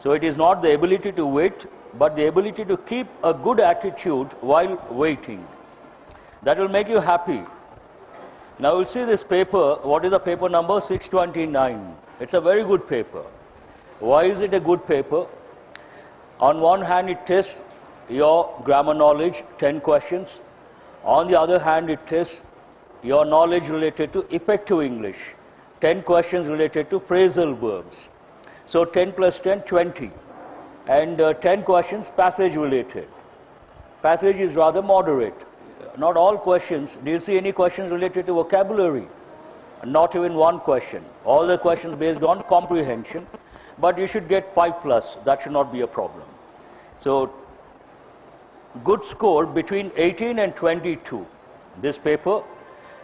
So it is not the ability to wait, but the ability to keep a good attitude while waiting. That will make you happy. Now we'll see this paper. What is the paper number? 629. It's a very good paper. Why is it a good paper? On one hand, it tests your grammar knowledge, 10 questions. On the other hand, it tests your knowledge related to effective English, 10 questions related to phrasal verbs. So 10 plus 10, 20. And 10 questions passage related. Passage is rather moderate. Not all questions. Do you see any questions related to vocabulary? Not even one question. All the questions based on comprehension. But you should get 5 plus. That should not be a problem. So, good score between 18 and 22. This paper,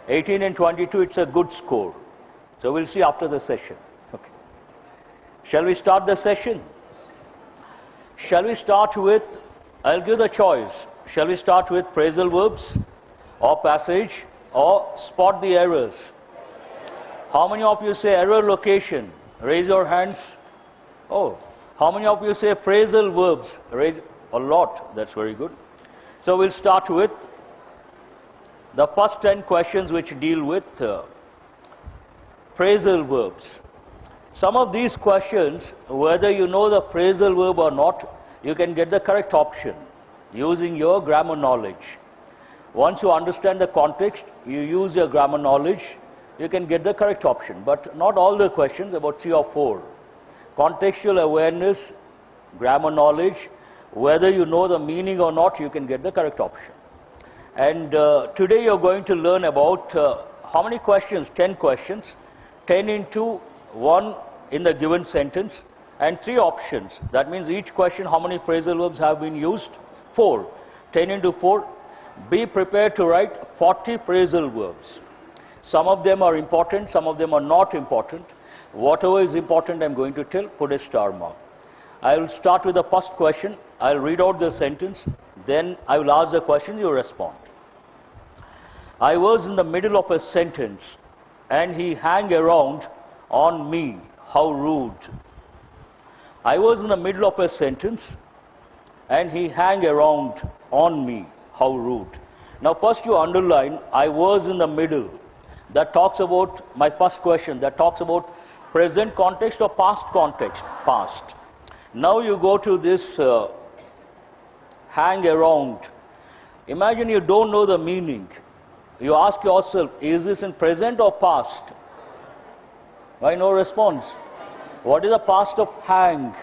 18 and 22, it's a good score. So, we'll see after the session. Okay. Shall we start the session? Shall we start with, I'll give the choice. Shall we start with phrasal verbs or passage or spot the errors? How many of you say error location? Raise your hands. Oh, how many of you say phrasal verbs? Raise a lot. That's very good. So we'll start with the first 10 questions which deal with phrasal verbs. Some of these questions, whether you know the phrasal verb or not, you can get the correct option using your grammar knowledge. Once you understand the context, you use your grammar knowledge, you can get the correct option. But not all the questions, about 3 or 4. Contextual awareness, grammar knowledge, whether you know the meaning or not, you can get the correct option. And today you're going to learn about how many questions? 10 questions. 10 into 1 in the given sentence and 3 options. That means each question, how many phrasal verbs have been used? 4. 10 into 4. Be prepared to write 40 phrasal verbs. Some of them are important, some of them are not important. Whatever is important, I'm going to tell, put a star mark. I will start with the first question. I'll read out the sentence. Then I will ask the question, you respond. I was in the middle of a sentence and he hung around on me. How rude. I was in the middle of a sentence and he hung around on me. How rude. Now first you underline, I was in the middle. That talks about, my first question, that talks about present context or past context? Past. Now you go to this hang around. Imagine you don't know the meaning. You ask yourself, is this in present or past? Why no response? What is the past of hang?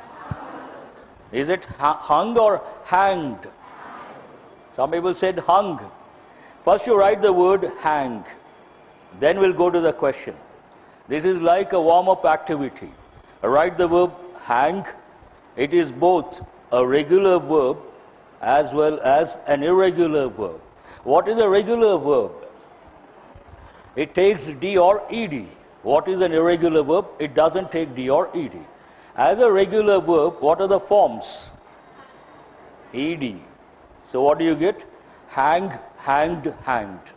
Is it hung or hanged? Some people said hung. First you write the word hang. Then we'll go to the question. This is like a warm-up activity. Write the verb hang. It is both a regular verb as well as an irregular verb. What is a regular verb? It takes D or ED. What is an irregular verb? It doesn't take D or ED. As a regular verb, what are the forms? ED. So what do you get? Hang, hanged, hanged.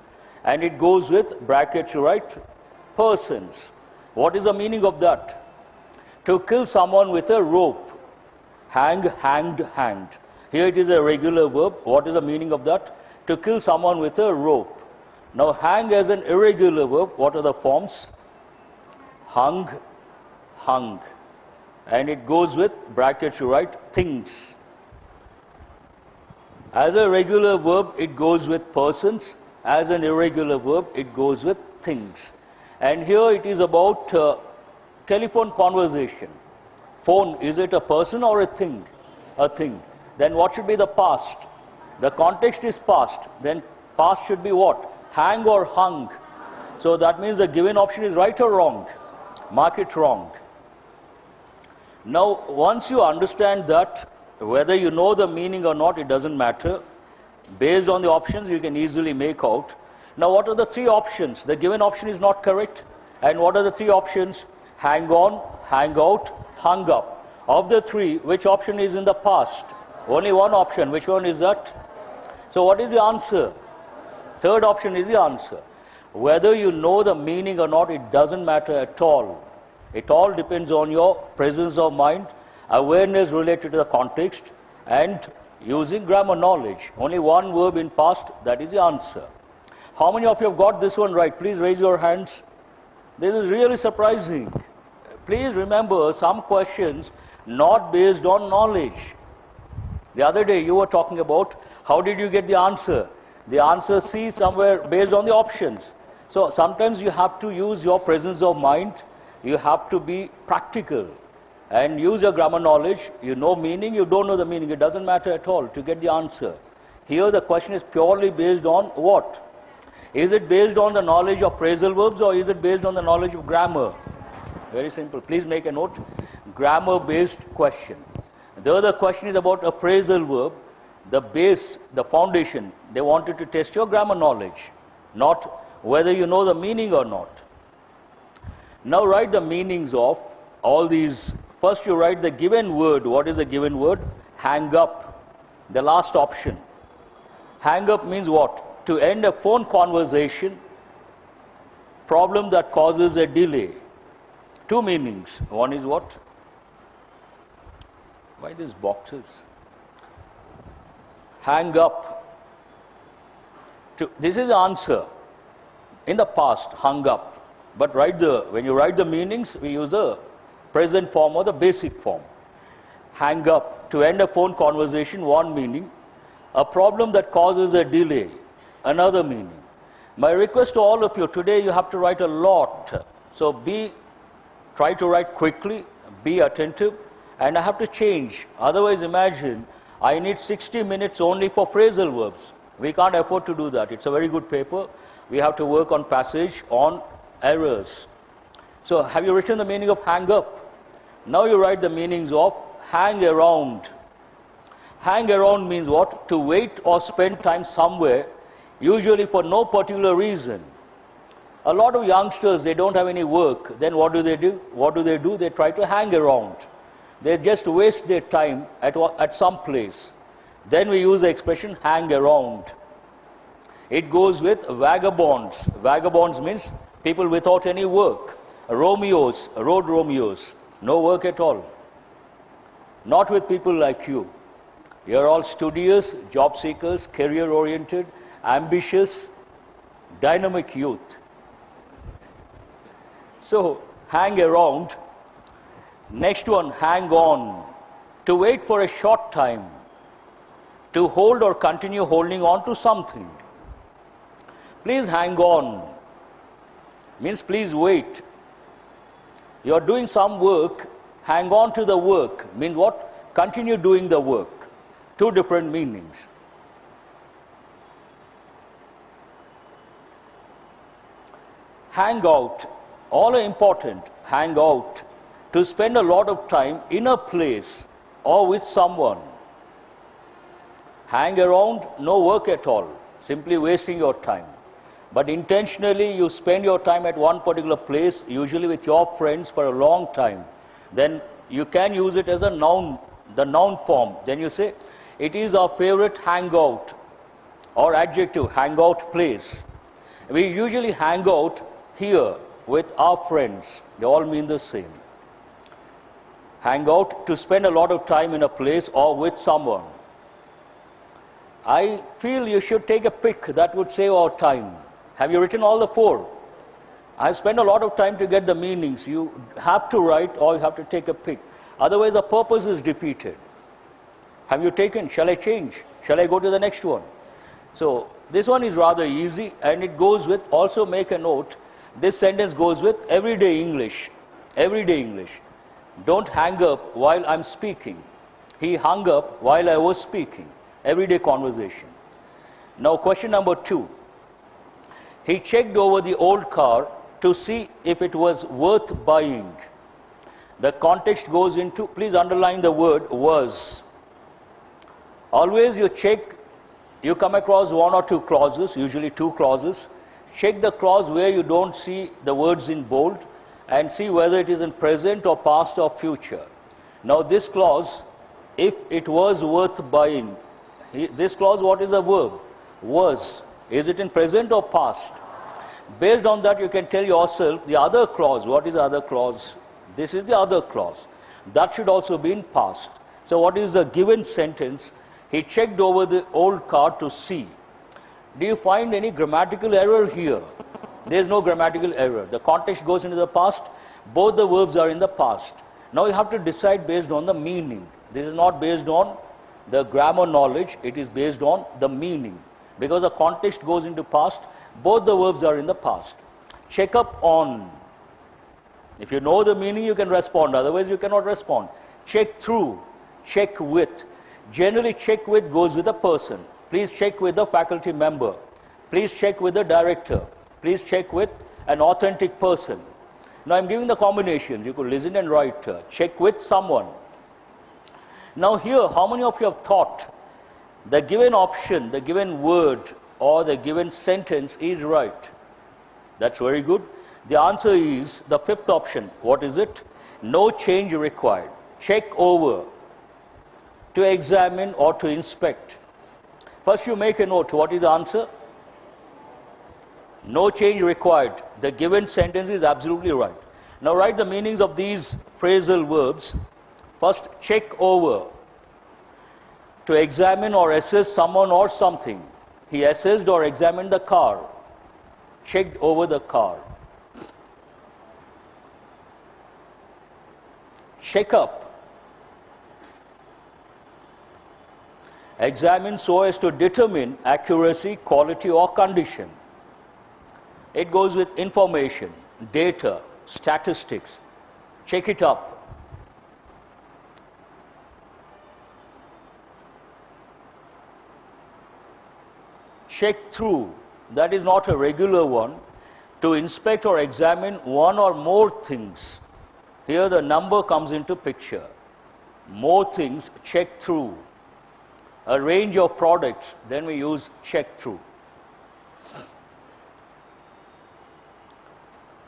And it goes with brackets, right? Persons. What is the meaning of that? To kill someone with a rope. Hang, hanged, hanged. Here it is a regular verb. What is the meaning of that? To kill someone with a rope. Now hang as an irregular verb. What are the forms? Hung, hung. And it goes with brackets, right? Things. As a regular verb, it goes with persons. As an irregular verb, it goes with things. And here it is about telephone conversation. Phone, is it a person or a thing? A thing. Then what should be the past? The context is past. Then past should be what? Hang or hung. So that means the given option is right or wrong? Mark it wrong. Now, once you understand that, whether you know the meaning or not, it doesn't matter. Based on the options, you can easily make out. Now, what are the 3 options? The given option is not correct. And what are the 3 options? Hang on, hang out, hung up. Of the 3, which option is in the past? Only one option. Which one is that? So what is the answer? Third option is the answer. Whether you know the meaning or not, it doesn't matter at all. It all depends on your presence of mind awareness related to the context, and using grammar knowledge. Only one verb in past, that is the answer. How many of you have got this one right? Please raise your hands. This is really surprising. Please remember, some questions not based on knowledge. The other day you were talking about how did you get the answer? The answer C somewhere based on the options. So sometimes you have to use your presence of mind, you have to be practical and use your grammar knowledge. You know meaning, you don't know the meaning, it doesn't matter at all to get the answer. Here the question is purely based on what? Is it based on the knowledge of phrasal verbs or is it based on the knowledge of grammar? Very simple. Please make a note. Grammar based question. The other question is about a phrasal verb. The base, the foundation, they wanted to test your grammar knowledge, not whether you know the meaning or not. Now write the meanings of all these. First you write the given word. What is the given word? Hang up. The last option. Hang up means what? To end a phone conversation, problem that causes a delay. Two meanings. One is what? Why these boxes? Hang up. This is the answer. In the past, hung up. But when you write the meanings, we use the present form or the basic form. Hang up. To end a phone conversation, one meaning. A problem that causes a delay. Another meaning. My request to all of you, today you have to write a lot. So try to write quickly, be attentive, and I have to change. Otherwise, imagine, I need 60 minutes only for phrasal verbs. We can't afford to do that. It's a very good paper. We have to work on passage, on errors. So, have you written the meaning of hang up? Now you write the meanings of hang around. Hang around means what? To wait or spend time somewhere, usually for no particular reason. A lot of youngsters, they don't have any work. Then what do they do? What do? They try to hang around. They just waste their time at some place. Then we use the expression hang around. It goes with vagabonds. Vagabonds means people without any work. Romeos, road Romeos, no work at all. Not with people like you. You're all studious, job seekers, career oriented, ambitious, dynamic youth. So, hang around. Next one, hang on. To wait for a short time. To hold or continue holding on to something. Please hang on. Means please wait. You are doing some work, hang on to the work. Means what? Continue doing the work. Two different meanings. Hang out. All are important. Hang out. To spend a lot of time in a place or with someone. Hang around, no work at all. Simply wasting your time. But intentionally you spend your time at one particular place, usually with your friends for a long time. Then you can use it as a noun, the noun form. Then you say, it is our favorite hangout. Or adjective, hangout place. We usually hang out here with our friends. They all mean the same. Hang out, to spend a lot of time in a place or with someone. I feel you should take a pick. That would save our time. Have you written all the four? I've spent a lot of time to get the meanings. You have to write or you have to take a pick. Otherwise the purpose is defeated. Have you taken? Shall I change? Shall I go to the next one? So this one is rather easy and it goes with, also make a note, this sentence goes with everyday English. Everyday English. Don't hang up while I'm speaking. He hung up while I was speaking. Everyday conversation. Now question number 2. He checked over the old car to see if it was worth buying. The context goes into, please underline the word was. Always you check, you come across one or two clauses, usually two clauses. Check the clause where you don't see the words in bold and see whether it is in present or past or future. Now this clause, if it was worth buying, this clause, what is the verb? Was. Is it in present or past? Based on that you can tell yourself the other clause. What is the other clause? This is the other clause. that should also be in past. So what is the given sentence? He checked over the old car to see. Do you find any grammatical error here? There is no grammatical error. The context goes into the past. Both the verbs are in the past. Now you have to decide based on the meaning. This is not based on the grammar knowledge. It is based on the meaning. Because the context goes into past, both the verbs are in the past. Check up on. If you know the meaning, you can respond. Otherwise, you cannot respond. Check through. Check with. Generally, check with goes with a person. Please check with the faculty member. Please check with the director. Please check with an authentic person. Now I'm giving the combinations. You could listen and write. Check with someone. Now here, how many of you have thought the given option, the given word or the given sentence is right? That's very good. The answer is the fifth option. What is it? No change required. Check over. To examine or to inspect. First you make a note. What is the answer? No change required. The given sentence is absolutely right. Now write the meanings of these phrasal verbs. First, check over. To examine or assess someone or something. He assessed or examined the car. Checked over the car. Check up. Examine so as to determine accuracy, quality or condition. It goes with information, data, statistics. Check it up. Check through. That is not a regular one. To inspect or examine one or more things. Here the number comes into picture. More things, check through. A range of products, then we use check through.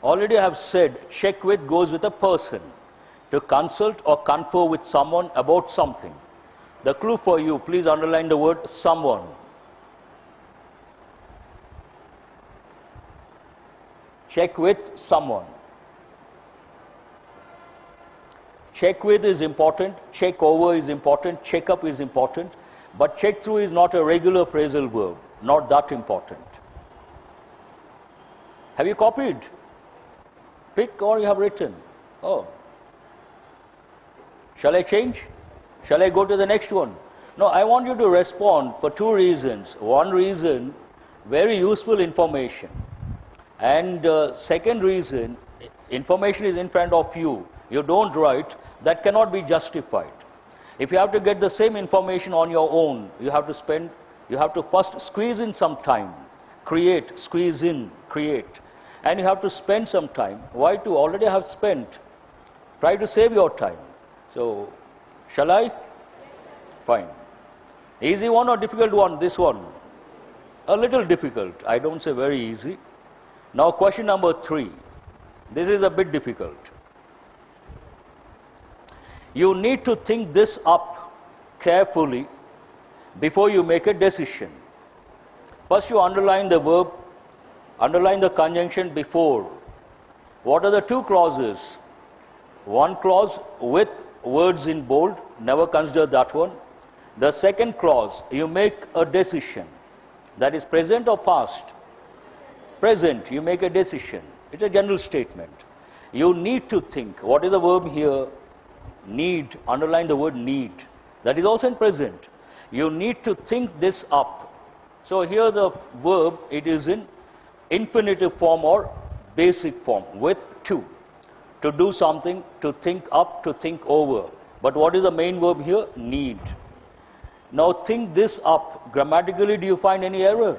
Already I have said, check with goes with a person. To consult or confer with someone about something. The clue for you, please underline the word someone. Check with someone. Check with is important, check over is important, check up is important. But check through is not a regular phrasal verb, not that important. Have you copied? Pick or you have written? Oh. Shall I change? Shall I go to the next one? No, I want you to respond for two reasons. One reason, very useful information. And second reason, information is in front of you. You don't write, that cannot be justified. If you have to get the same information on your own, you have to first squeeze in some time. Create, squeeze in, create. And you have to spend some time. Why to already have spent? Try to save your time. So, shall I? Fine. Easy one or difficult one? This one. A little difficult. I don't say very easy. Now question number 3. This is a bit difficult. You need to think this up carefully before you make a decision. First you underline the verb, underline the conjunction before. What are the two clauses? One clause with words in bold, never consider that one. The second clause, you make a decision. That is present or past? Present, you make a decision. It's a general statement. You need to think. What is the verb here? Need, underline the word need. That is also in present. You need to think this up. So here the verb, it is in infinitive form or basic form with to. To do something, to think up, to think over. But what is the main verb here? Need. Now think this up. Grammatically, do you find any error?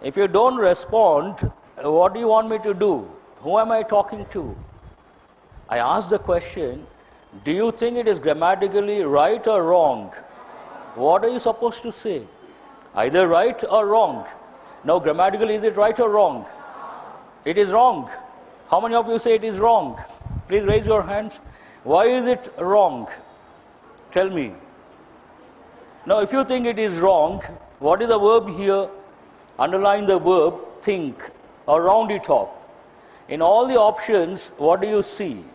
If you don't respond, what do you want me to do? Who am I talking to? I asked the question, do you think it is grammatically right or wrong? What are you supposed to say? Either right or wrong. Now grammatically, is it right or wrong? It is wrong. How many of you say it is wrong? Please raise your hands. Why is it wrong? Tell me. Now if you think it is wrong, what is the verb here? Underline the verb think or round it off. In all the options, what do you see?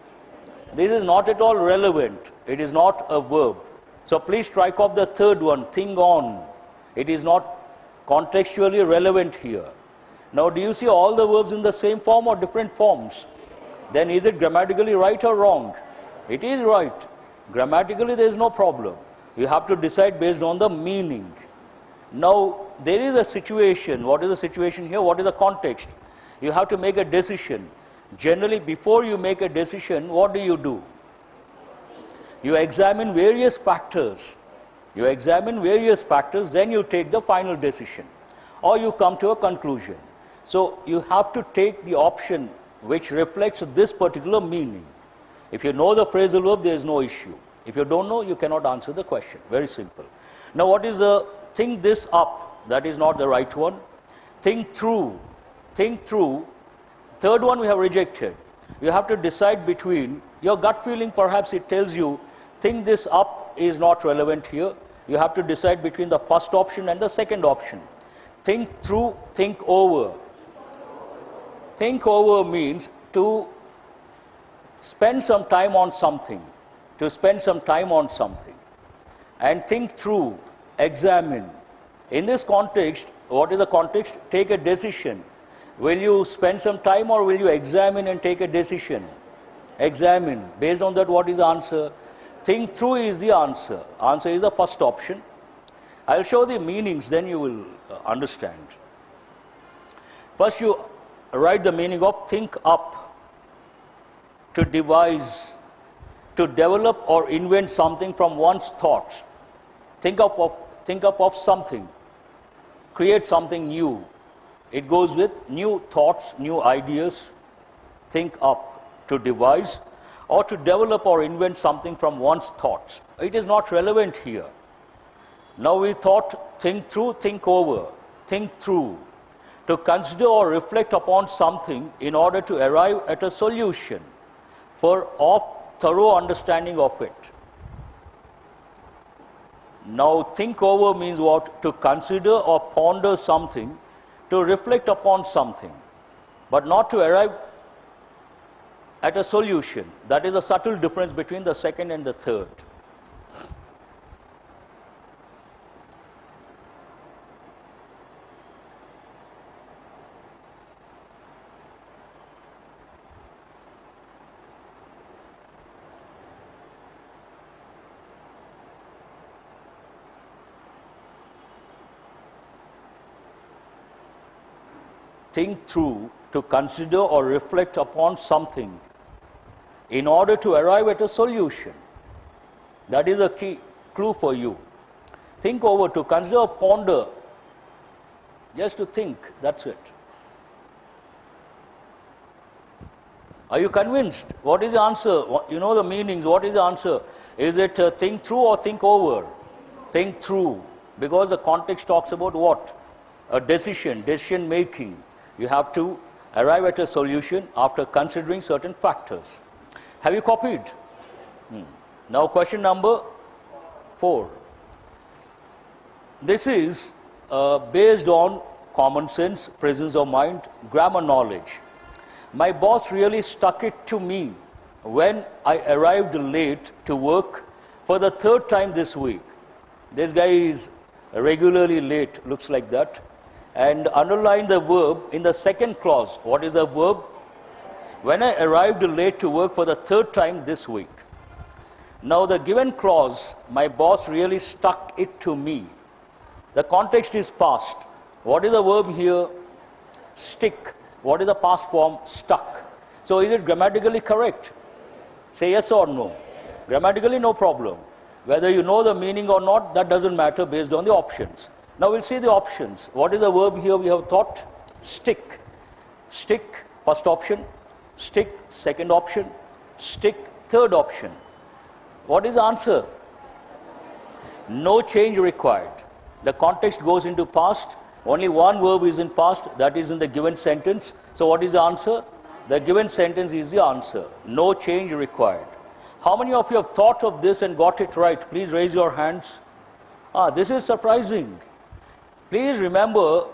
This is not at all relevant. It is not a verb. So please strike off the third one, think on. It is not contextually relevant here. Now, do you see all the verbs in the same form or different forms? Then is it grammatically right or wrong? It is right. Grammatically, there is no problem. You have to decide based on the meaning. Now, there is a situation. What is the situation here? What is the context? You have to make a decision. Generally, before you make a decision, what do? You examine various factors. You examine various factors, then you take the final decision. Or you come to a conclusion. So, you have to take the option which reflects this particular meaning. If you know the phrasal verb, there is no issue. If you don't know, you cannot answer the question. Very simple. Now, what is the think this up? That is not the right one. Think through. Think through. Third one we have rejected. You have to decide between your gut feeling, perhaps it tells you think this up is not relevant here. You have to decide between the first option and the second option. Think through, think over. Think over means to spend some time on something. To spend some time on something. And think through, examine. In this context, what is the context? Take a decision. Will you spend some time or will you examine and take a decision? Examine. Based on that, what is the answer? Think through is the answer. Answer is the first option. I'll show the meanings, then you will understand. First, you write the meaning of think up. To devise, to develop or invent something from one's thoughts. Think up of something. Create something new. It goes with new thoughts, new ideas. Think up, to devise, or to develop or invent something from one's thoughts. It is not relevant here. Now we thought, think through, think over, think through. To consider or reflect upon something in order to arrive at a solution for thorough understanding of it. Now, think over means what? To consider or ponder something, to reflect upon something, but not to arrive at a solution. That is a subtle difference between the second and the third. Think through, to consider or reflect upon something in order to arrive at a solution. That is a key clue for you. Think over, to consider or ponder, just to think, that's it. Are you convinced? What is the answer? You know the meanings, what is the answer? Is it think through or think over? Think through, because the context talks about what? A decision making. You have to arrive at a solution after considering certain factors. Have you copied? Now question number 4. This is based on common sense, presence of mind, grammar knowledge. My boss really stuck it to me when I arrived late to work for the third time this week. This guy is regularly late, looks like that. And underline the verb in the second clause. What is the verb? When I arrived late to work for the third time this week. Now the given clause, my boss really stuck it to me. The context is past. What is the verb here? Stick. What is the past form? Stuck. So is it grammatically correct? Say yes or no. Grammatically, no problem. Whether you know the meaning or not, that doesn't matter based on the options. Now we'll see the options. What is the verb here we have thought? Stick. Stick, first option. Stick, second option. Stick, third option. What is the answer? No change required. The context goes into past. Only one verb is in past, that is in the given sentence. So what is the answer? The given sentence is the answer. No change required. How many of you have thought of this and got it right? Please raise your hands. This is surprising. Please remember,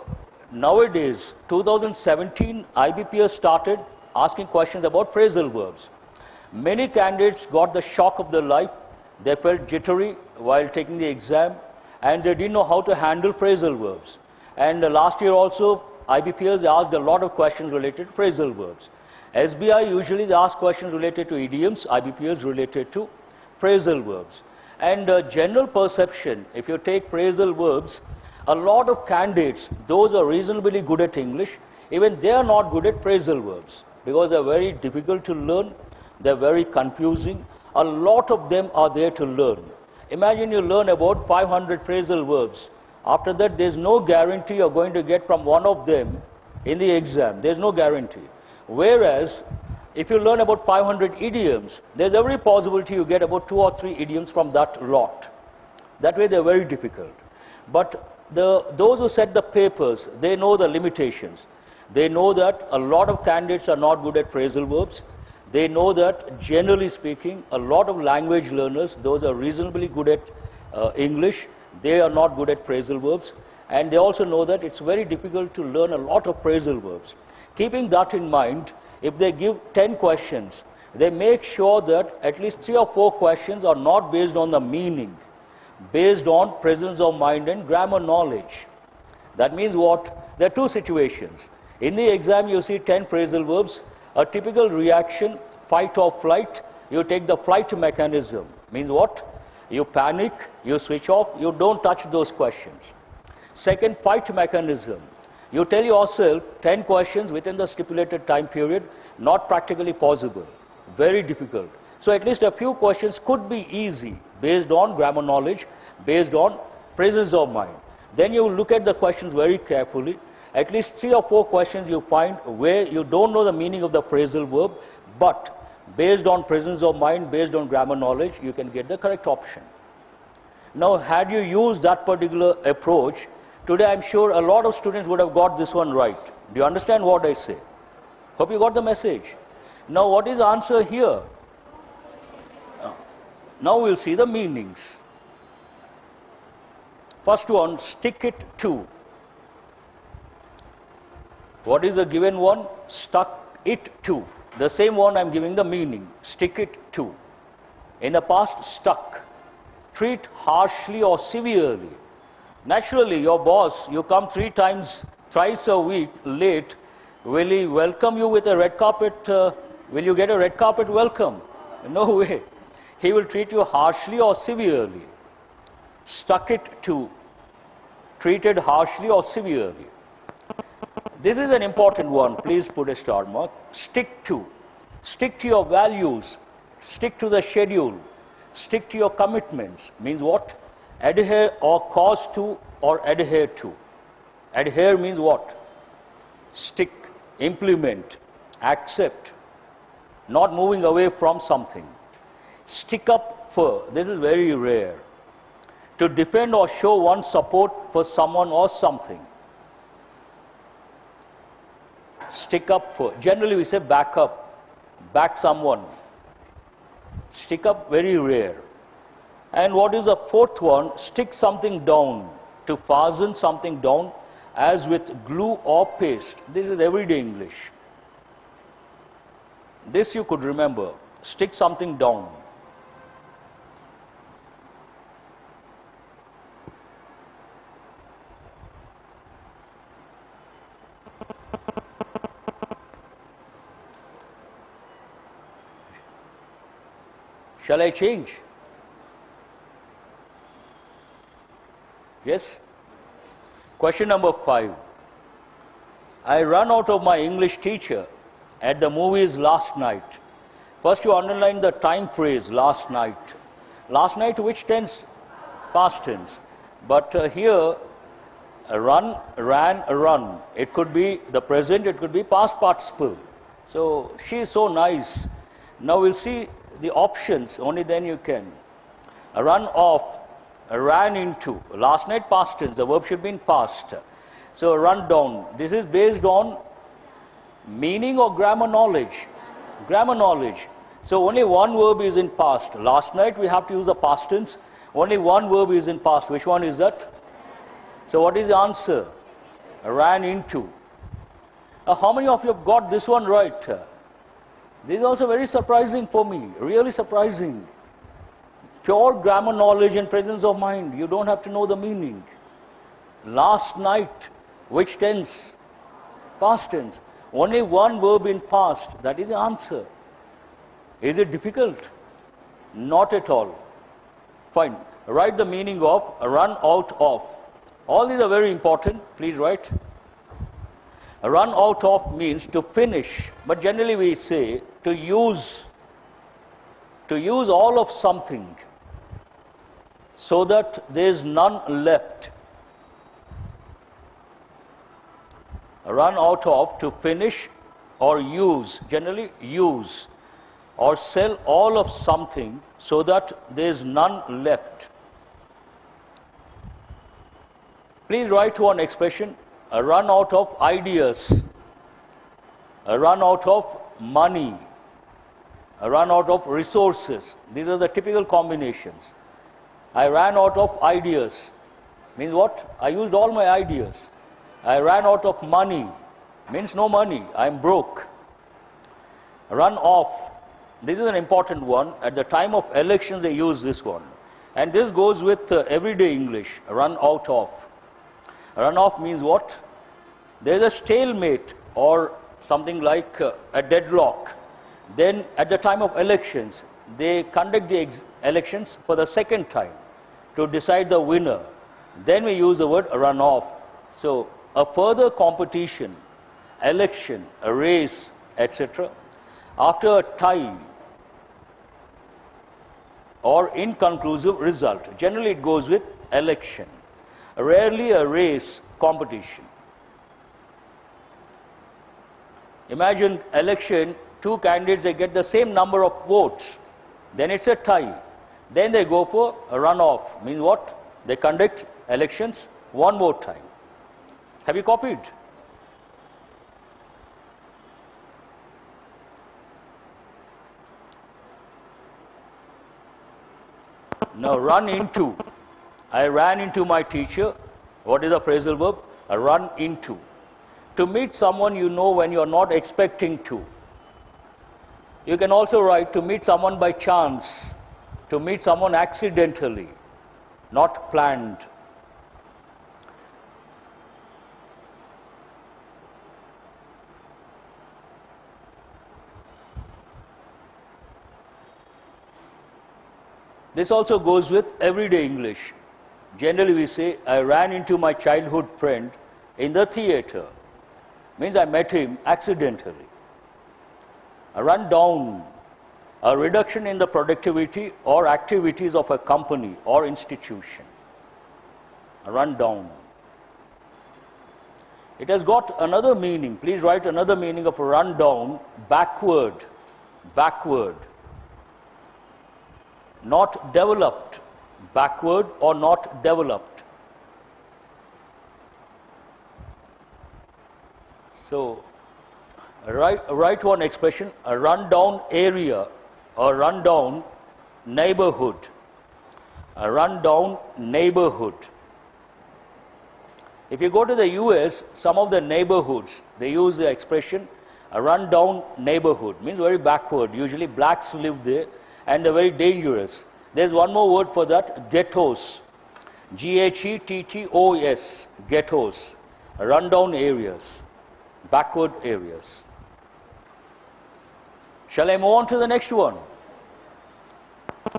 nowadays, 2017, IBPS started asking questions about phrasal verbs. Many candidates got the shock of their life. They felt jittery while taking the exam, and they didn't know how to handle phrasal verbs. And last year also, IBPS asked a lot of questions related to phrasal verbs. SBI usually they ask questions related to idioms, IBPS related to phrasal verbs. And general perception, if you take phrasal verbs, a lot of candidates, those are reasonably good at English, even they are not good at phrasal verbs because they're very difficult to learn, they're very confusing. A lot of them are there to learn. Imagine you learn about 500 phrasal verbs. After that, there's no guarantee you're going to get from one of them in the exam. There's no guarantee. Whereas, if you learn about 500 idioms, there's every possibility you get about 2 or 3 idioms from that lot. That way, they're very difficult. But those who set the papers, they know the limitations. They know that a lot of candidates are not good at phrasal verbs. They know that, generally speaking, a lot of language learners, those are reasonably good at English, they are not good at phrasal verbs. And they also know that it's very difficult to learn a lot of phrasal verbs. Keeping that in mind, if they give 10 questions, they make sure that at least 3 or 4 questions are not based on the meaning, based on presence of mind and grammar knowledge. That means what? There are 2 situations. In the exam, you see 10 phrasal verbs. A typical reaction, fight or flight, you take the flight mechanism. Means what? You panic, you switch off, you don't touch those questions. Second, fight mechanism. You tell yourself 10 questions within the stipulated time period, not practically possible, very difficult. So at least a few questions could be easy based on grammar knowledge, based on presence of mind. Then you look at the questions very carefully. At least 3 or 4 questions you find where you don't know the meaning of the phrasal verb, but based on presence of mind, based on grammar knowledge, you can get the correct option. Now, had you used that particular approach, today I'm sure a lot of students would have got this one right. Do you understand what I say? Hope you got the message. Now, what is the answer here? Now we'll see the meanings. First one, stick it to. What is the given one? Stuck it to. The same one I'm giving the meaning. Stick it to. In the past, stuck. Treat harshly or severely. Naturally, your boss, you come 3 times, thrice a week late, will he welcome you with a red carpet? Will you get a red carpet welcome? No way. He will treat you harshly or severely. Stuck it to. Treated harshly or severely. This is an important one. Please put a star mark. Stick to. Stick to your values. Stick to the schedule. Stick to your commitments. Means what? Adhere or cause to or adhere to. Adhere means what? Stick, implement, accept. Not moving away from something. Stick up for. This is very rare. To defend or show one's support for someone or something. Stick up for. Generally we say back up, back someone. Stick up, very rare. And what is the 4th one? Stick something down, to fasten something down as with glue or paste. This is everyday English. This you could remember. Stick something down. Shall I change? Yes? Question number 5. I ran out of my English teacher at the movies last night. First you underline the time phrase, last night. Last night, which tense? Past tense. But here, run, ran, run. It could be the present, it could be past participle. So, she is so nice. Now we'll see the options, only then you can. Run off, ran into. Last night, past tense, the verb should be in past. So run down. This is based on meaning or grammar knowledge? Grammar knowledge. So only one verb is in past. Last night we have to use the past tense. Only one verb is in past. Which one is that? So what is the answer? Ran into. Now how many of you have got this one right? This is also very surprising for me, really surprising. Pure grammar knowledge and presence of mind, you don't have to know the meaning. Last night, which tense? Past tense. Only one verb in past, that is the answer. Is it difficult? Not at all. Fine. Write the meaning of run out of. All these are very important, please write. Run out of means to finish, but generally we say to use all of something so that there is none left. Run out of, to finish or use, generally use, or sell all of something so that there is none left. Please write one expression, a run out of ideas, a run out of money, a run out of resources. These are the typical combinations. I ran out of ideas. Means what? I used all my ideas. I ran out of money. Means no money. I'm broke. Run off. This is an important one. At the time of elections, they use this one. And this goes with everyday English. Run out of. Run off means what? There is a stalemate or something like a deadlock. Then at the time of elections, they conduct the elections for the second time to decide the winner. Then we use the word run off. So a further competition, election, a race, etc. after a tie or inconclusive result. Generally it goes with election. Rarely a race, competition. Imagine election, two candidates, they get the same number of votes. Then it's a tie. Then they go for a runoff. Means what? They conduct elections one more time. Have you copied? Now run into. I ran into my teacher. What is the phrasal verb? I run into. To meet someone you know when you are not expecting to. You can also write to meet someone by chance, to meet someone accidentally, not planned. This also goes with everyday English. Generally we say, I ran into my childhood friend in the theater. Means I met him accidentally. A run down, a reduction in the productivity or activities of a company or institution. A run down. It has got another meaning. Please write another meaning of a run down, backward, backward. Not developed, backward or not developed. So, write one expression, a rundown area or rundown neighborhood. A rundown neighborhood. If you go to the US, some of the neighborhoods, they use the expression a rundown neighborhood. Means very backward. Usually blacks live there and they're very dangerous. There's one more word for that, ghettos. Ghettos, ghettos. Rundown areas, backward areas. Shall I move on to the next one?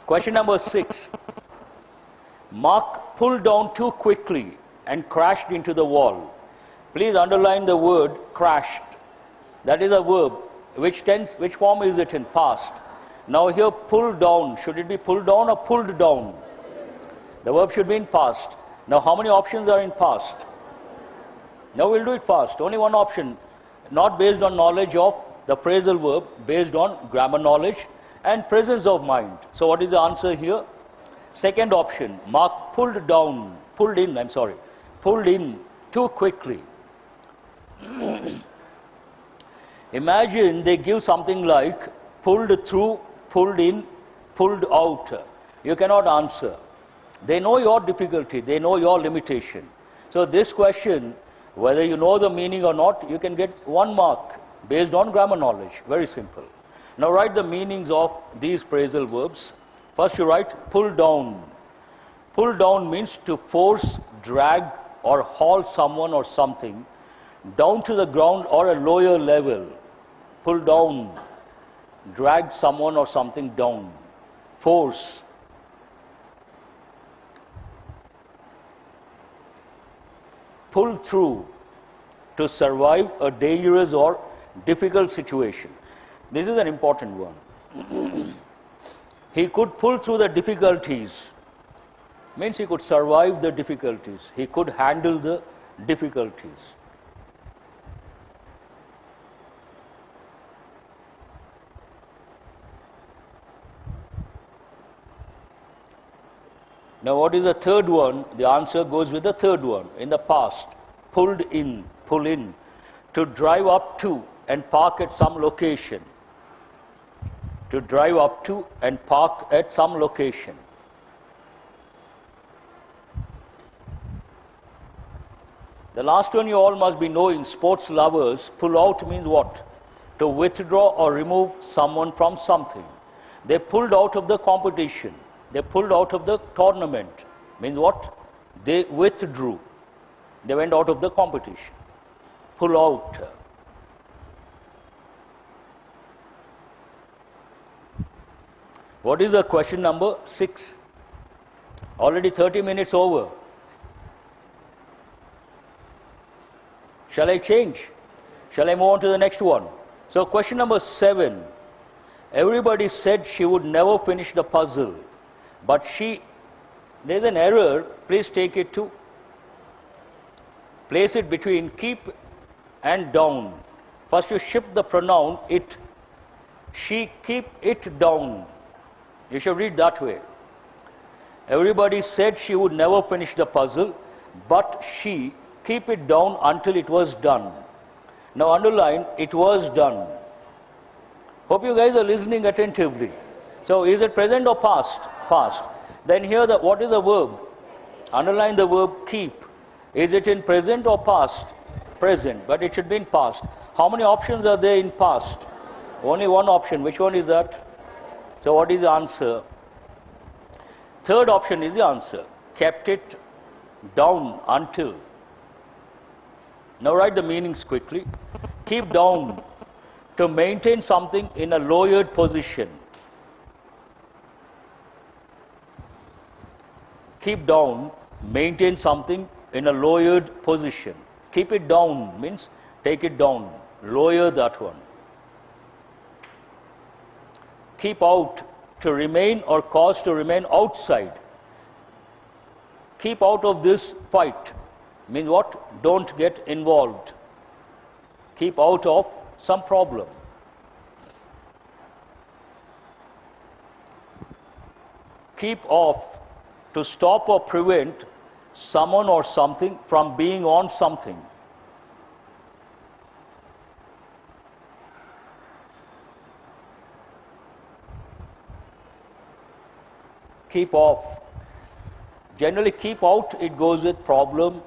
Question number 6. Mark pulled down too quickly and crashed into the wall. Please underline the word crashed. That is a verb. Which tense, which form is it in? Past. Now here pulled down, should it be pulled down or pulled down? The verb should be in past. Now how many options are in past? Now we'll do it fast. Only one option, not based on knowledge of the phrasal verb, based on grammar knowledge and presence of mind. So what is the answer here? Second option, Mark pulled down, pulled in too quickly. Imagine they give something like pulled through, pulled in, pulled out. You cannot answer. They know your difficulty, they know your limitation. So this question, whether you know the meaning or not, you can get 1 mark based on grammar knowledge. Very simple. Now write the meanings of these phrasal verbs. First you write pull down. Pull down means to force, drag or haul someone or something down to the ground or a lower level. Pull down, drag someone or something down, force. Pull through, to survive a dangerous or difficult situation. This is an important one. He could pull through the difficulties. Means he could survive the difficulties. He could handle the difficulties. Now what is the third one? The answer goes with the third one. In the past, pulled in, pull in, to drive up to and park at some location. To drive up to and park at some location. The last one you all must be knowing, sports lovers, pull out means what? To withdraw or remove someone from something. They pulled out of the competition. They pulled out of the tournament. Means what? They withdrew. They went out of the competition. Pull out. What is the question number 6? Already 30 minutes over. Shall I change? Shall I move on to the next one? So question number 7. Everybody said she would never finish the puzzle. But there's an error. Please take it to, place it between keep and down. First you shift the pronoun it. She keep it down. You should read that way. Everybody said she would never finish the puzzle, but she keep it down until it was done. Now underline, it was done. Hope you guys are listening attentively. So is it present or past? Past. Then here what is the verb? Underline the verb keep. Is it in present or past? Present, but it should be in past. How many options are there in past? Only one option. Which one is that? So what is the answer? Third option is the answer. Kept it down until. Now write the meanings quickly. Keep down, to maintain something in a lowered position. Keep down, maintain something in a lowered position. Keep it down means take it down, lower that one. Keep out, to remain or cause to remain outside. Keep out of this fight means what? Don't get involved. Keep out of some problem. Keep off, to stop or prevent someone or something from being on something. Keep off. Generally keep out, it goes with problem,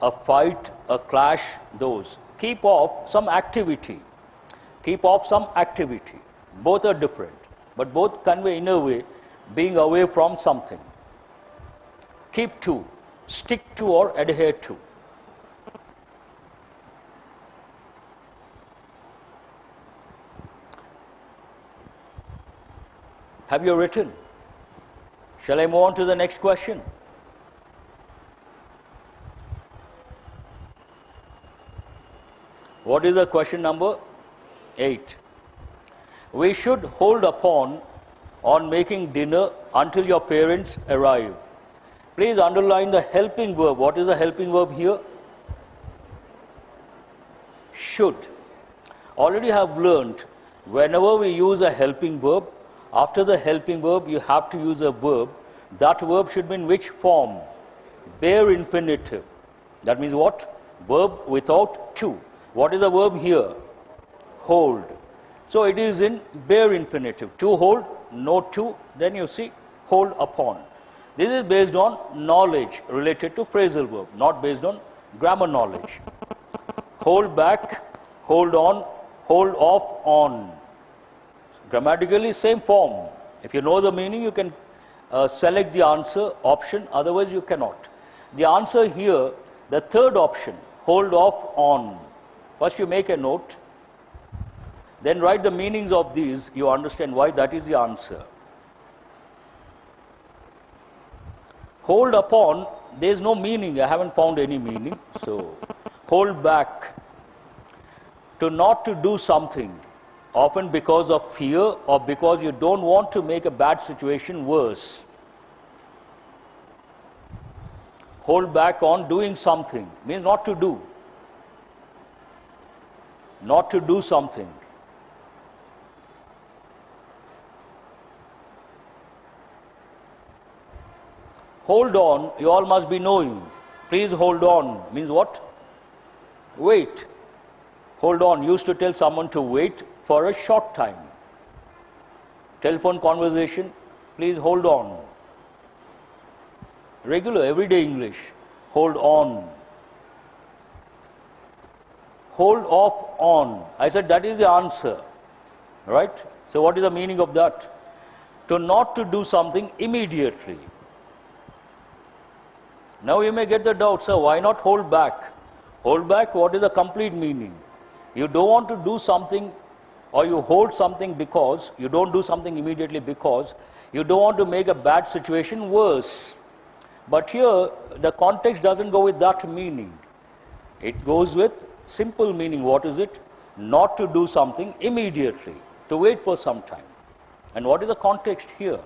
a fight, a clash, those. Keep off some activity. Keep off some activity. Both are different, but both convey in a way being away from something. Keep to, stick to or adhere to. Have you written? Shall I move on to the next question? What is the question number 8? We should hold upon on making dinner until your parents arrive. Please underline the helping verb. What is the helping verb here? Should. Already have learned, whenever we use a helping verb, after the helping verb you have to use a verb. That verb should be in which form? Bare infinitive. That means what? Verb without to. What is the verb here? Hold. So it is in bare infinitive. To hold, no to, then you see hold upon. This is based on knowledge related to phrasal verb, not based on grammar knowledge. Hold back, hold on, hold off on. Grammatically, same form. If you know the meaning, you can select the answer option, otherwise you cannot. The answer here, the third option, hold off on. First you make a note, then write the meanings of these, you understand why that is the answer. Hold upon, there is no meaning, I haven't found any meaning, so hold back. To not to do something, often because of fear or because you don't want to make a bad situation worse. Hold back on doing something, means not to do. Not to do something. Hold on, you all must be knowing. Please hold on, means what? Wait. Hold on, used to tell someone to wait for a short time. Telephone conversation, please hold on. Regular, everyday English, hold on. Hold off on. I said that is the answer, right? So what is the meaning of that? To not to do something immediately. Now you may get the doubt, sir, why not hold back? Hold back, what is the complete meaning? You don't want to do something, or you hold something because, you don't do something immediately because you don't want to make a bad situation worse. But here, the context doesn't go with that meaning. It goes with simple meaning. What is it? Not to do something immediately, to wait for some time. And what is the context here?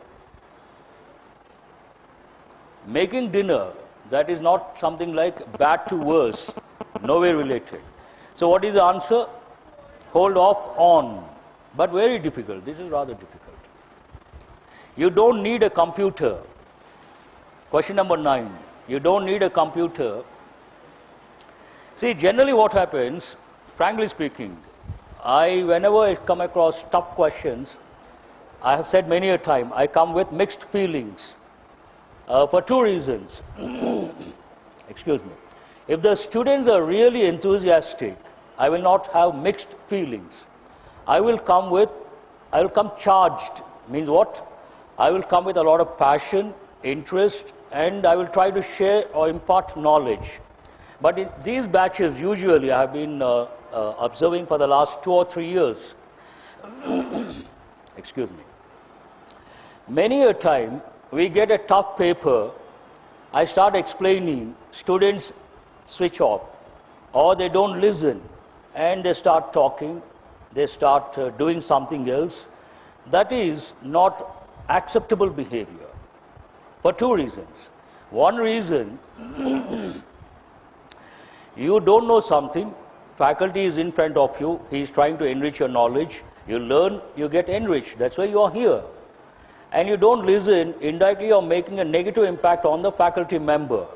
Making dinner, that is not something like bad to worse, nowhere related. So what is the answer? Hold off on. But very difficult. This is rather difficult. You don't need a computer. Question number 9. You don't need a computer. See, generally what happens, frankly speaking, whenever I come across tough questions, I have said many a time, I come with mixed feelings. For two reasons. Excuse me. If the students are really enthusiastic, I will not have mixed feelings. I will come charged. Means what? I will come with a lot of passion, interest, and I will try to share or impart knowledge. But in these batches, usually I have been observing for the last 2 or 3 years. Excuse me. Many a time, we get a tough paper, I start explaining, students switch off, or they don't listen, and they start talking, they start doing something else. That is not acceptable behavior, for 2 reasons. One reason, you don't know something, faculty is in front of you, he is trying to enrich your knowledge, you learn, you get enriched, that's why you are here. And you don't listen, indirectly you're making a negative impact on the faculty member.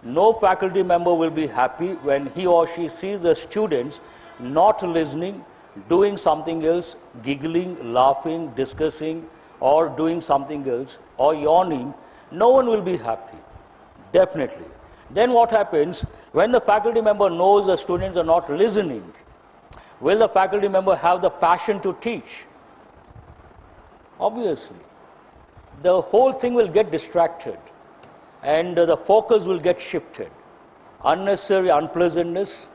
No faculty member will be happy when he or she sees the students not listening, doing something else, giggling, laughing, discussing, or doing something else, or yawning. No one will be happy, definitely. Then what happens, when the faculty member knows the students are not listening, will the faculty member have the passion to teach? Obviously. The whole thing will get distracted and the focus will get shifted. Unnecessary unpleasantness,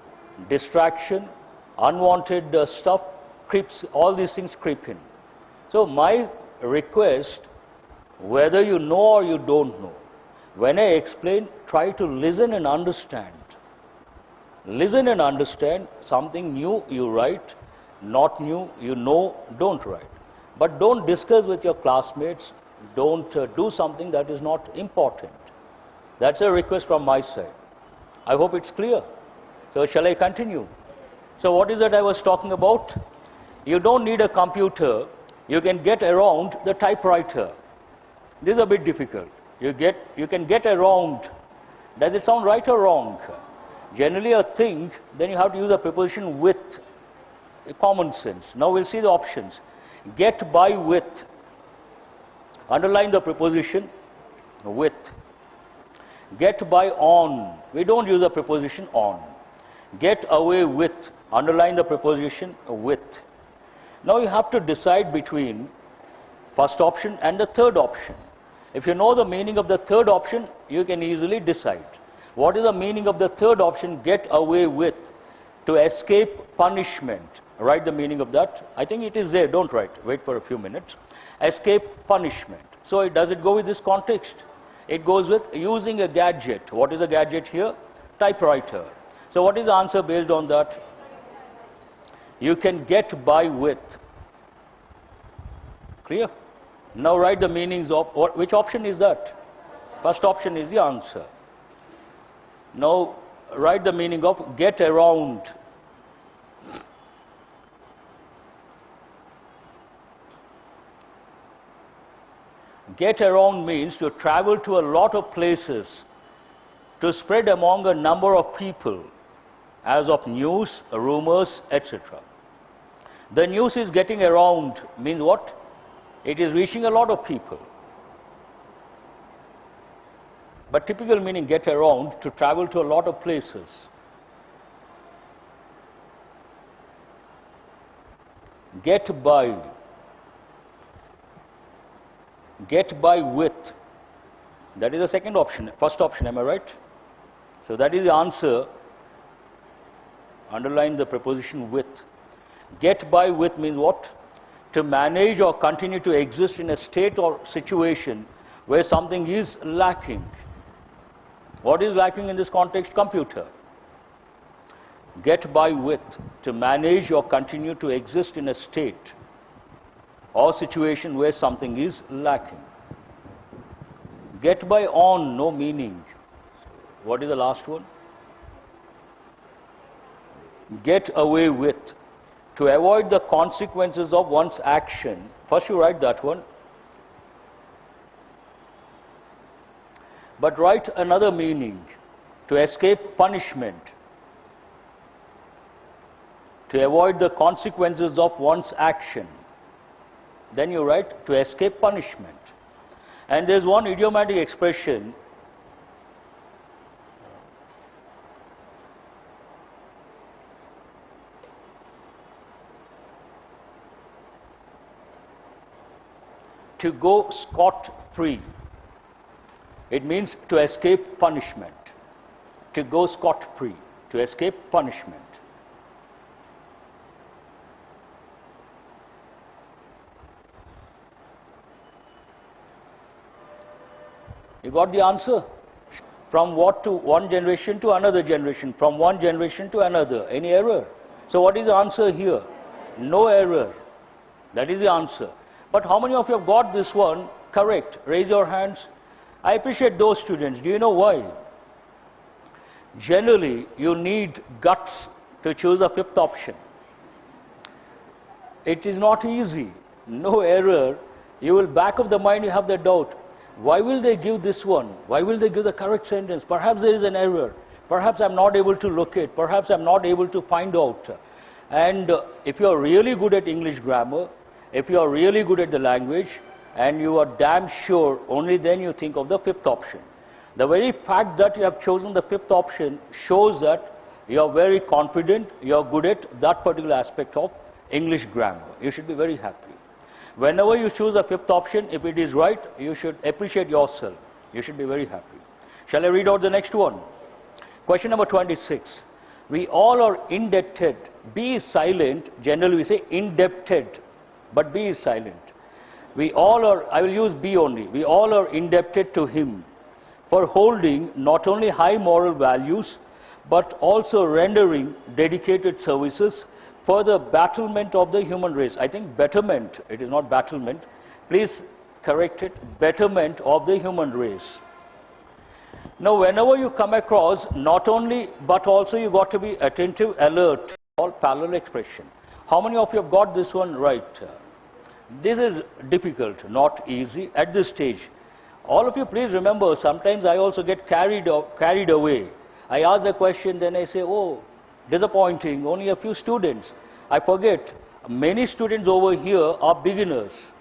distraction, unwanted stuff creeps, all these things creep in. So my request, whether you know or you don't know, when I explain, try to listen and understand. Listen and understand. Something new you write, not new you know, don't write. But don't discuss with your classmates, don't do something that is not important. That's a request from my side. I hope it's clear. So shall I continue? So what is that I was talking about? You don't need a computer. You can get around the typewriter. This is a bit difficult. You can get around. Does it sound right or wrong? Generally a thing, then you have to use a preposition with. Common sense. Now we'll see the options. Get by with. Underline the preposition with. Get by on. We don't use the preposition on. Get away with. Underline the preposition with. Now you have to decide between first option and the third option. If you know the meaning of the third option, you can easily decide. What is the meaning of the third option? Get away with. To escape punishment. Write the meaning of that. I think it is there. Don't write. Wait for a few minutes. Escape punishment. So does it go with this context? It goes with using a gadget. What is a gadget here? Typewriter. So what is the answer based on that? You can get by with. Clear? Now write the meanings of, which option is that? First option is the answer. Now write the meaning of get around. Get around means to travel to a lot of places, to spread among a number of people, as of news, rumors, etc. The news is getting around means what? It is reaching a lot of people. But typical meaning get around, to travel to a lot of places. Get by. Get by with. That is the second option. First option, am I right? So that is the answer. Underline the preposition with. Get by with means what? To manage or continue to exist in a state or situation where something is lacking. What is lacking in this context? Computer. Get by with. To manage or continue to exist in a state or situation where something is lacking. Get by on, no meaning. What is the last one? Get away with. To avoid the consequences of one's action. First you write that one. But write another meaning. To escape punishment. To avoid the consequences of one's action. Then you write to escape punishment. And there's one idiomatic expression. To go scot-free. It means to escape punishment. To go scot-free. To escape punishment. You got the answer? From what to one generation to another generation, from one generation to another. Any error? So what is the answer here? No error. That is the answer. But how many of you have got this one correct? Raise your hands. I appreciate those students. Do you know why? Generally, you need guts to choose a fifth option. It is not easy. No error. You will back of the mind, you have the doubt. Why will they give this one? Why will they give the correct sentence? Perhaps there is an error. Perhaps I'm not able to locate. Perhaps I'm not able to find out. And if you're really good at English grammar, if you're really good at the language, and you are damn sure, only then you think of the fifth option. The very fact that you have chosen the fifth option shows that you're very confident, you're good at that particular aspect of English grammar. You should be very happy. Whenever you choose a fifth option, if it is right, you should appreciate yourself. You should be very happy. Shall I read out the next one? Question number 26. We all are indebted. B is silent. Generally we say indebted, but B is silent. We all are, I will use B only. We all are indebted to him for holding not only high moral values, but also rendering dedicated services for the betterment of the human race. I think betterment, it is not battlement. Please correct it. Betterment of the human race. Now, whenever you come across not only, but also you got to be attentive, alert, all parallel expression. How many of you have got this one right? This is difficult, not easy at this stage. All of you please remember, sometimes I also get carried away. I ask a question, then I say, oh, disappointing, only a few students. I forget, many students over here are beginners.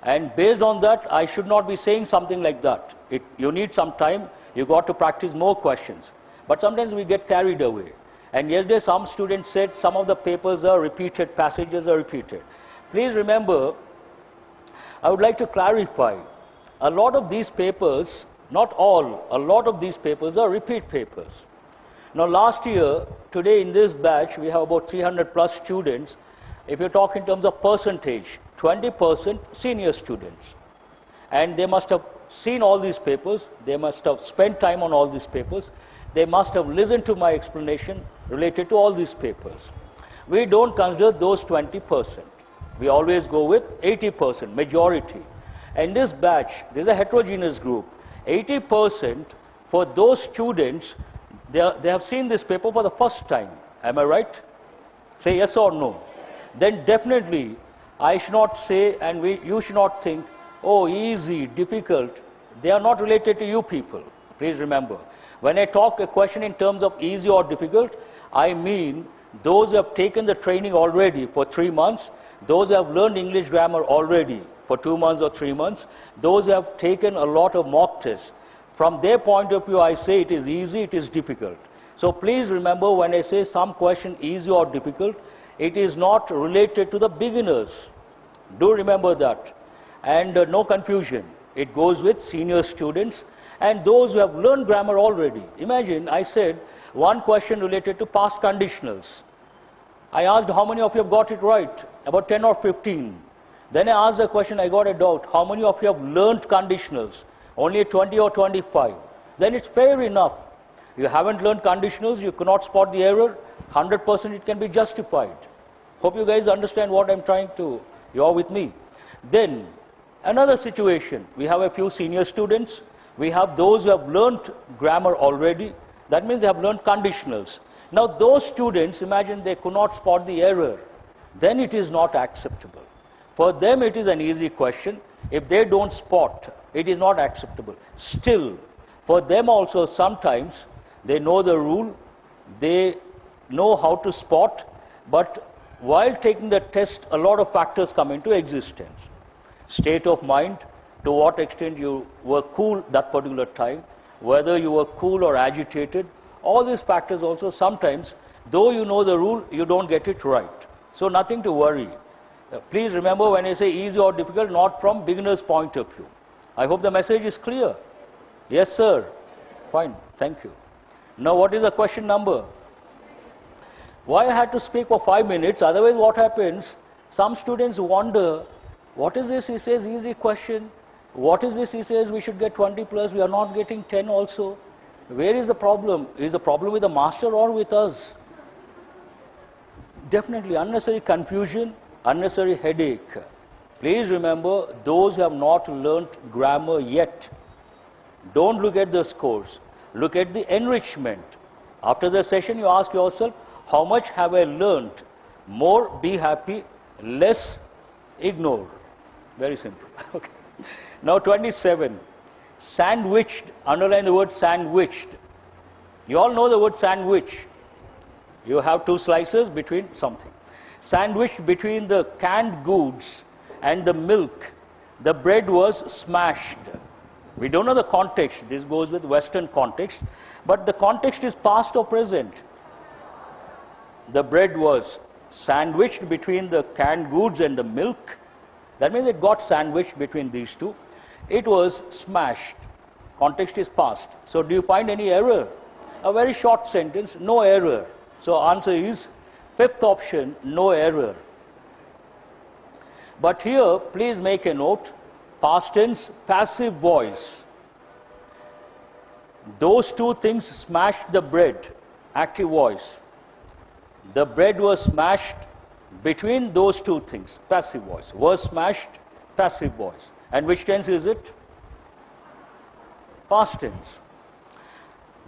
And based on that, I should not be saying something like that. You need some time, you got to practice more questions. But sometimes we get carried away. And yesterday some students said some of the papers are repeated, passages are repeated. Please remember, I would like to clarify, a lot of these papers, not all, a lot of these papers are repeat papers. Now last year, today in this batch, we have about 300 plus students. If you talk in terms of percentage, 20% senior students. And they must have seen all these papers, they must have spent time on all these papers, they must have listened to my explanation related to all these papers. We don't consider those 20%. We always go with 80%, majority. And this batch, this is a heterogeneous group. 80% for those students, they have seen this paper for the first time. Am I right? Say yes or no. Then definitely, I should not say, and you should not think, oh, easy, difficult. They are not related to you people. Please remember. When I talk a question in terms of easy or difficult, I mean those who have taken the training already for 3 months, those who have learned English grammar already for 2 months or 3 months, those who have taken a lot of mock tests. From their point of view, I say it is easy, it is difficult. So please remember, when I say some question easy or difficult, it is not related to the beginners. Do remember that. And no confusion. It goes with senior students and those who have learned grammar already. Imagine, I said one question related to past conditionals. I asked how many of you have got it right? About 10 or 15. Then I asked a question, I got a doubt. How many of you have learned conditionals? Only 20 or 25. Then it's fair enough. You haven't learned conditionals, you cannot spot the error. 100% it can be justified. Hope you guys understand what I'm trying to, you are with me. Then, another situation, we have a few senior students, we have those who have learned grammar already, that means they have learned conditionals. Now those students, imagine they could not spot the error, then it is not acceptable. For them it is an easy question, if they don't spot, it is not acceptable. Still, for them also sometimes, they know the rule, they know how to spot, but while taking the test, a lot of factors come into existence. State of mind, to what extent you were cool that particular time, whether you were cool or agitated, all these factors also sometimes, though you know the rule, you don't get it right. So nothing to worry. Please remember, when I say easy or difficult, not from beginner's point of view. I hope the message is clear. Yes, sir. Fine. Thank you. Now, what is the question number? Why I had to speak for 5 minutes? Otherwise, what happens? Some students wonder, what is this? He says, easy question. What is this? He says, we should get 20 plus. We are not getting 10 also. Where is the problem? Is the problem with the master or with us? Definitely unnecessary confusion, unnecessary headache. Please remember, those who have not learnt grammar yet, don't look at the scores. Look at the enrichment. After the session, you ask yourself, how much have I learnt? More, be happy. Less, ignore. Very simple. Okay. Now 27. Sandwiched. Underline the word sandwiched. You all know the word sandwich. You have 2 slices between something. Sandwiched between the canned goods and the milk, the bread was smashed. We don't know the context. This goes with Western context. But the context is past or present. The bread was sandwiched between the canned goods and the milk. That means it got sandwiched between these two. It was smashed. Context is past. So do you find any error? A very short sentence, no error. So answer is 5th option, no error. But here, please make a note, past tense, passive voice. Those two things smashed the bread, active voice. The bread was smashed between those two things, passive voice. Was smashed, passive voice. And which tense is it? Past tense.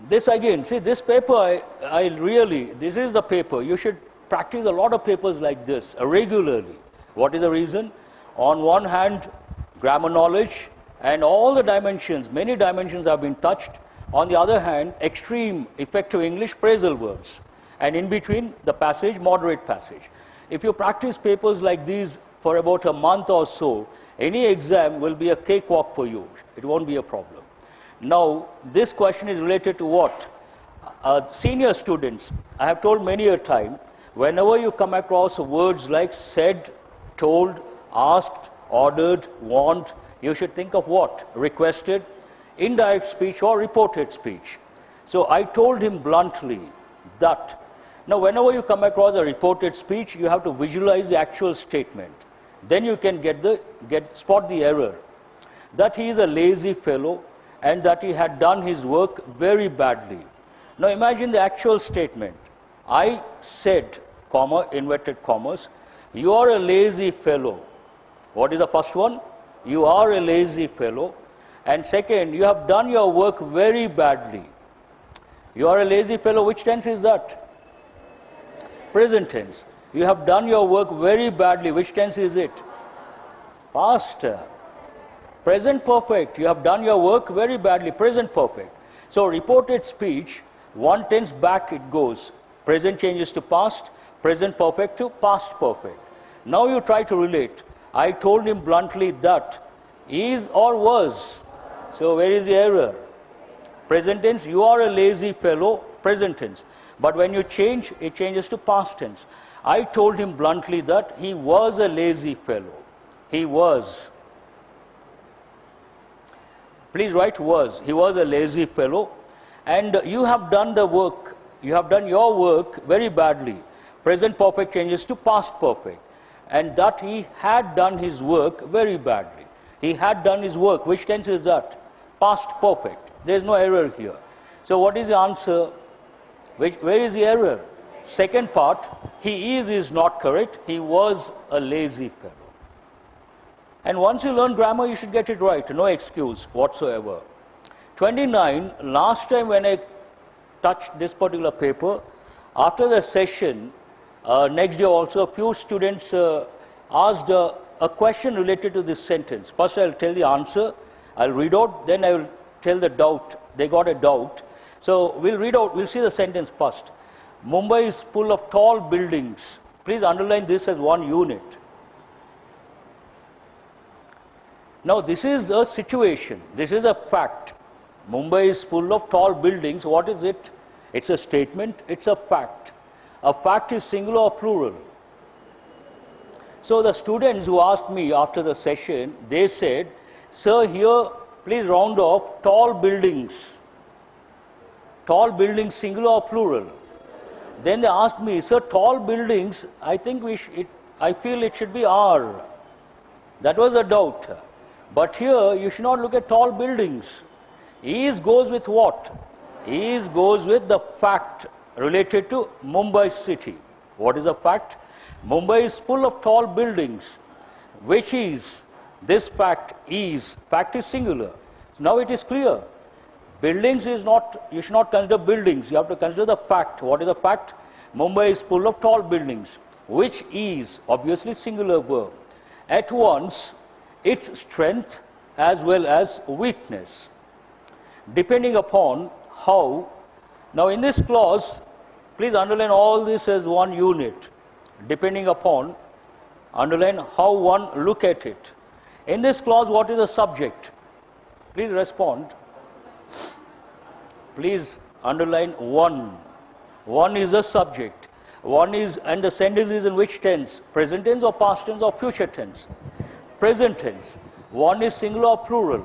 This again, see this paper, I really, this is the paper. You should practice a lot of papers like this regularly. What is the reason? On one hand, grammar knowledge and all the dimensions, many dimensions have been touched. On the other hand, extreme effective English phrasal verbs. And in between, the passage, moderate passage. If you practice papers like these for about a month or so, any exam will be a cakewalk for you. It won't be a problem. Now, this question is related to what? Senior students, I have told many a time, whenever you come across words like said, told, asked, ordered, want, you should think of what? Requested, indirect speech or reported speech. So I told him bluntly that. Now whenever you come across a reported speech, you have to visualize the actual statement. Then you can spot the error. That he is a lazy fellow and that he had done his work very badly. Now imagine the actual statement. I said, comma, inverted commas, you are a lazy fellow. What is the first one? You are a lazy fellow. And second, you have done your work very badly. You are a lazy fellow. Which tense is that? Present tense. You have done your work very badly. Which tense is it? Past. Present perfect. You have done your work very badly. Present perfect. So reported speech, one tense back it goes. Present changes to past, present perfect to past perfect. Now you try to relate. I told him bluntly that is or was. So where is the error? Present tense, you are a lazy fellow, present tense. But when you change, it changes to past tense. I told him bluntly that he was a lazy fellow. He was. Please write was. He was a lazy fellow. And you have done the work. You have done your work very badly. Present perfect changes to past perfect. And that he had done his work very badly. He had done his work. Which tense is that? Past perfect. There is no error here. So what is the answer? Where is the error? Second part, he is not correct. He was a lazy fellow. And once you learn grammar, you should get it right. No excuse whatsoever. 29, last time when I touched this particular paper, after the session, next day also, a few students asked a question related to this sentence. First I'll tell the answer, I'll read out, then I will tell the doubt. They got a doubt. So we'll read out, we'll see the sentence first. Mumbai is full of tall buildings. Please underline this as one unit. Now this is a situation, this is a fact. Mumbai is full of tall buildings. What is it? It's a statement, it's a fact. A fact is singular or plural. So the students who asked me after the session, they said, sir, here please round off tall buildings. Tall buildings singular or plural? Then they asked me, sir, tall buildings, I think I feel it should be R. That was a doubt. But here you should not look at tall buildings. Is goes with what? Is goes with the fact related to Mumbai city. What is the fact? Mumbai is full of tall buildings. Which is, this fact is singular. Now it is clear. Buildings is not, you should not consider buildings. You have to consider the fact. What is the fact? Mumbai is full of tall buildings. Which is, obviously singular verb. At once, its strength as well as weakness. Depending upon how, now in this clause, please underline all this as one unit. Depending upon, underline how one look at it. In this clause, what is the subject? Please respond. Please underline one. One is the subject. One is, and the sentence is in which tense? Present tense or past tense or future tense? Present tense. One is singular or plural?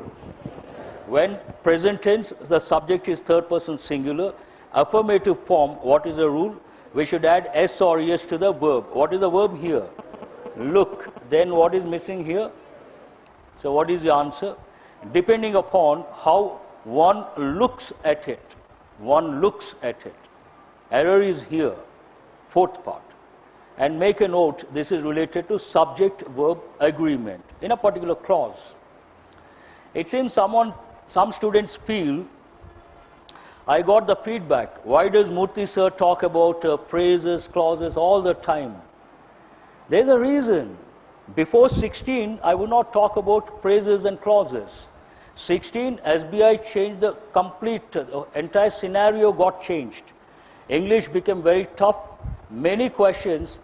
When present tense, the subject is third person singular. Affirmative form, what is the rule? We should add S or ES to the verb. What is the verb here? Look. Then what is missing here? So what is the answer? Depending upon how one looks at it. One looks at it. Error is here. Fourth part. And make a note, this is related to subject-verb agreement in a particular clause. It seems some students feel, I got the feedback, why does Murthy sir talk about phrases, clauses all the time? There's a reason. Before 16, I would not talk about phrases and clauses. 16, SBI changed the complete, entire scenario got changed. English became very tough. Many questions,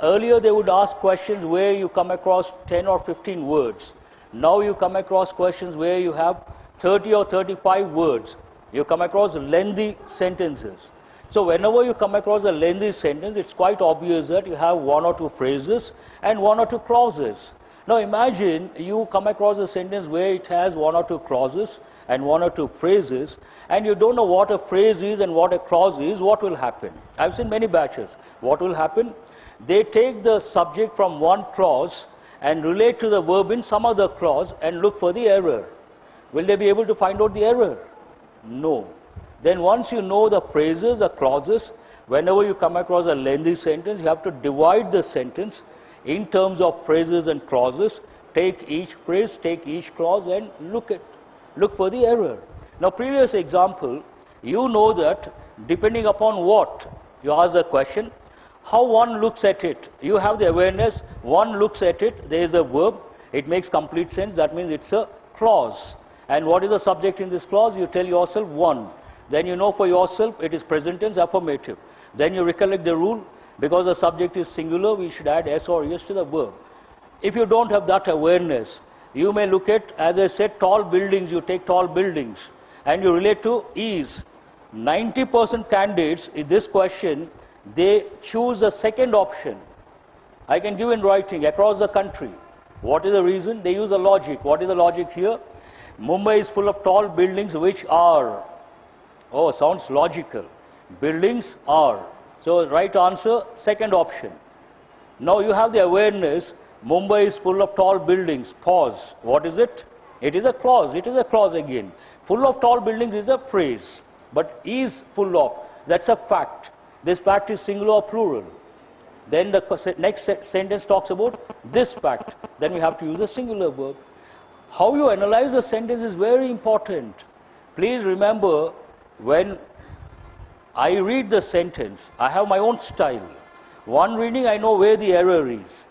earlier they would ask questions where you come across 10 or 15 words. Now you come across questions where you have 30 or 35 words. You come across lengthy sentences. So whenever you come across a lengthy sentence, it's quite obvious that you have one or two phrases and one or two clauses. Now imagine you come across a sentence where it has one or two clauses and one or two phrases, and you don't know what a phrase is and what a clause is. What will happen? I've seen many batches. What will happen? They take the subject from one clause and relate to the verb in some other clause and look for the error. Will they be able to find out the error? No. Then once you know the phrases, the clauses, whenever you come across a lengthy sentence, you have to divide the sentence in terms of phrases and clauses. Take each phrase, take each clause, and look for the error. Now, previous example, you know that depending upon what you ask the question, how one looks at it, you have the awareness. One looks at it, there is a verb, it makes complete sense, that means it's a clause. And what is the subject in this clause? You tell yourself one. Then you know for yourself it is present tense affirmative. Then you recollect the rule, because the subject is singular, we should add s or es to the verb. If you don't have that awareness, you may look at, as I said, tall buildings. You take tall buildings and you relate to is. 90% candidates in this question, they choose the second option. I can give in writing across the country. What is the reason? They use a logic. What is the logic here? Mumbai is full of tall buildings which are. Oh, sounds logical. Buildings are. So right answer, second option. Now you have the awareness, Mumbai is full of tall buildings. Pause. What is it? It is a clause. It is a clause again. Full of tall buildings is a phrase. But is full of, that's a fact. This fact is singular or plural. Then the next sentence talks about this fact. Then we have to use a singular verb. How you analyze a sentence is very important. Please remember, when I read the sentence, I have my own style. One reading, I know where the error is.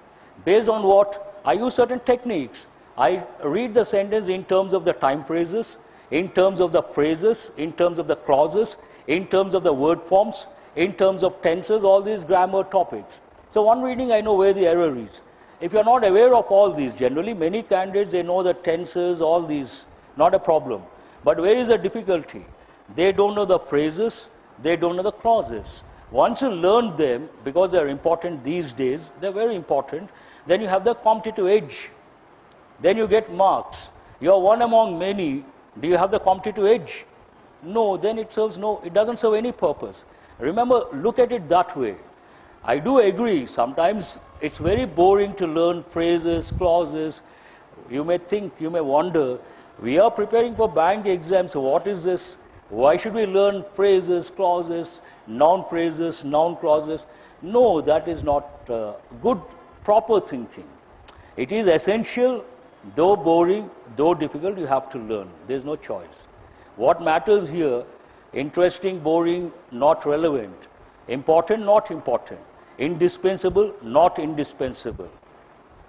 Based on what? I use certain techniques. I read the sentence in terms of the time phrases, in terms of the phrases, in terms of the clauses, in terms of the word forms, in terms of tenses, all these grammar topics. So one reading, I know where the error is. If you are not aware of all these, generally many candidates, they know the tenses, all these, not a problem. But where is the difficulty? They don't know the phrases, they don't know the clauses. Once you learn them, because they are important these days, they are very important, then you have the competitive edge. Then you get marks. You are one among many. Do you have the competitive edge? No, then it doesn't serve any purpose. Remember, look at it that way. I do agree, sometimes it's very boring to learn phrases, clauses. You may think, you may wonder, we are preparing for bank exams, so what is this? Why should we learn phrases, clauses, noun phrases, noun clauses? No, that is not good, proper thinking. It is essential, though boring, though difficult, you have to learn. There is no choice. What matters here, interesting, boring, not relevant. Important, not important. Indispensable, not indispensable.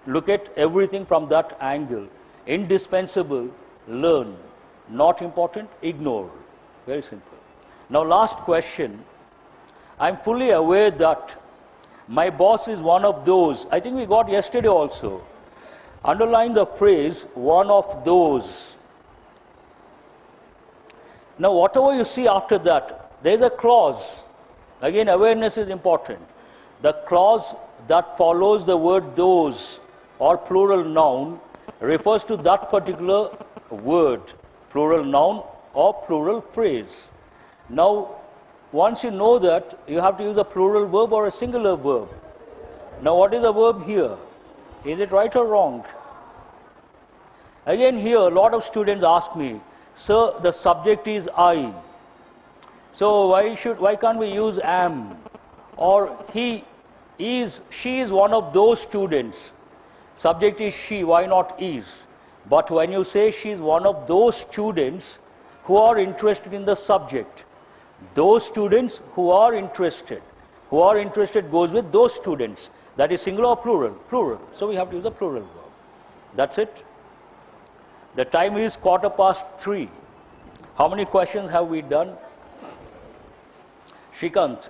Look at everything from that angle. Indispensable, learn. Not important, ignore. Very simple. Now last question. I'm fully aware that my boss is one of those. I think we got yesterday also. Underline the phrase, one of those. Now whatever you see after that, there is a clause. Again, awareness is important. The clause that follows the word those or plural noun refers to that particular word, plural noun or plural phrase. Now, once you know that, you have to use a plural verb or a singular verb. Now, what is the verb here? Is it right or wrong? Again, here, a lot of students ask me, sir, the subject is I. So, why can't we use am? Or she is one of those students. Subject is she, why not is? But when you say she is one of those students who are interested in the subject, those students who are interested goes with those students. That is singular or plural? Plural. So we have to use a plural verb. That's it. The time is 3:15. How many questions have we done? Shrikant,